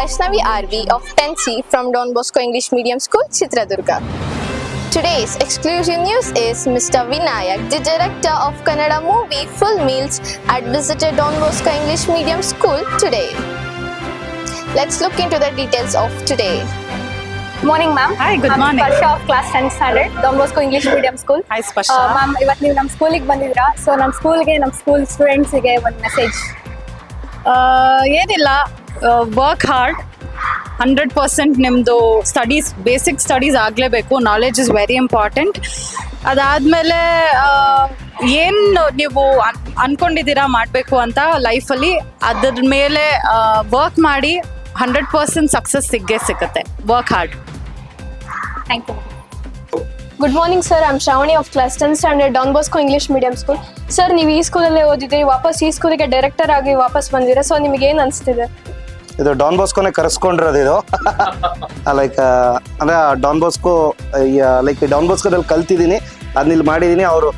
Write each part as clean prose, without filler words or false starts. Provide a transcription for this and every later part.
Vaishnavi RV of 10C from Don Bosco English Medium School, Chitradurga. Today's exclusive news is Mr. Vinayak, the director of Kannada movie Full Meals, had visited Don Bosco English Medium School today. Let's look into the details of today. Morning, ma'am. Hi, good morning. Sparsha of class 10th standard, Don Bosco English Medium School. Hi, Sparsha. Ma'am ಇವತ್ತು ನೀವು ನಮ್ಮ ಸ್ಕೂಲಿಗೆ ಬಂದಿದ್ದೀರಾ, so ನಮ್ಮ ಸ್ಕೂಲ್ಗೆ ನಮ್ಮ school ಸ್ಟೂಡೆಂಟ್ಸಿಗೆ ಒಂದು message. ಏನಿಲ್ಲ, ವರ್ಕ್ ಹಾರ್ಡ್. 100% ನಿಮ್ಮದು ಸ್ಟಡೀಸ್, ಬೇಸಿಕ್ ಸ್ಟಡೀಸ್ ಆಗಲೇಬೇಕು. Knowledge is very important. ಅದಾದಮೇಲೆ ಏನು ನೀವು ಅಂದ್ಕೊಂಡಿದ್ದೀರಾ ಮಾಡಬೇಕು ಅಂತ ಲೈಫಲ್ಲಿ, ಅದ್ರ ಮೇಲೆ ವರ್ಕ್ ಮಾಡಿ 100% ಸಕ್ಸಸ್ ಸಿಗುತ್ತೆ. Work hard. Thank you. Good morning sir, I'm Shravani of class 10th standard Don Bosco English medium school. Sir, ನೀವು ಈ ಸ್ಕೂಲಲ್ಲೇ ಓದಿದ್ದೀರಿ, ವಾಪಸ್ ಈ ಸ್ಕೂಲಿಗೆ ಡೈರೆಕ್ಟರ್ ಆಗಿ ವಾಪಸ್ ಬಂದಿರಾ, ಸೊ ನಿಮಗೆ ಏನು ಅನಿಸ್ತಿದೆ? ಇದು ಡಾನ್ ಬಾಸ್ಕೋನೇ ಕರೆಸ್ಕೊಂಡಿರೋದು ಇದು. ಲೈಕ್ ಅಂದರೆ ಡಾನ್ ಬಾಸ್ಕೋ ಡಾನ್ ಬಾಸ್ಕೋದಲ್ಲಿ ಕಲ್ತಿದ್ದೀನಿ, ಅದನ್ನ ಇಲ್ಲಿ ಮಾಡಿದ್ದೀನಿ. ಅವರು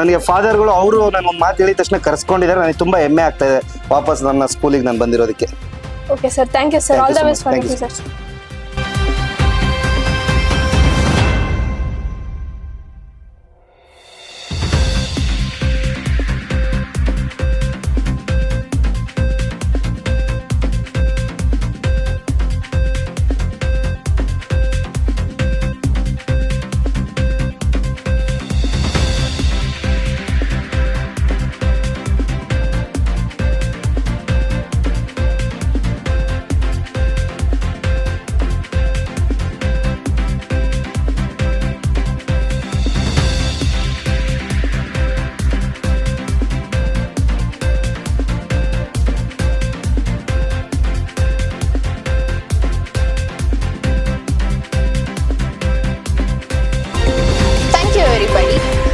ನನಗೆ ಫಾದರ್ಗಳು ಅವರು ನನ್ನ ಮಾತು ಹೇಳಿದ ತಕ್ಷಣ ಕರೆಸ್ಕೊಂಡಿದ್ದಾರೆ. ನನಗೆ ತುಂಬ ಹೆಮ್ಮೆ ಆಗ್ತಾ ಇದೆ ವಾಪಸ್ ನನ್ನ ಸ್ಕೂಲಿಗೆ ನಾನು ಬಂದಿರೋದಕ್ಕೆ. Okay sir, thank you sir, all the best for you sir.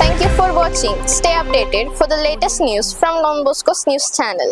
Thank you for watching. Stay updated for the latest news from Don Bosco's news channel.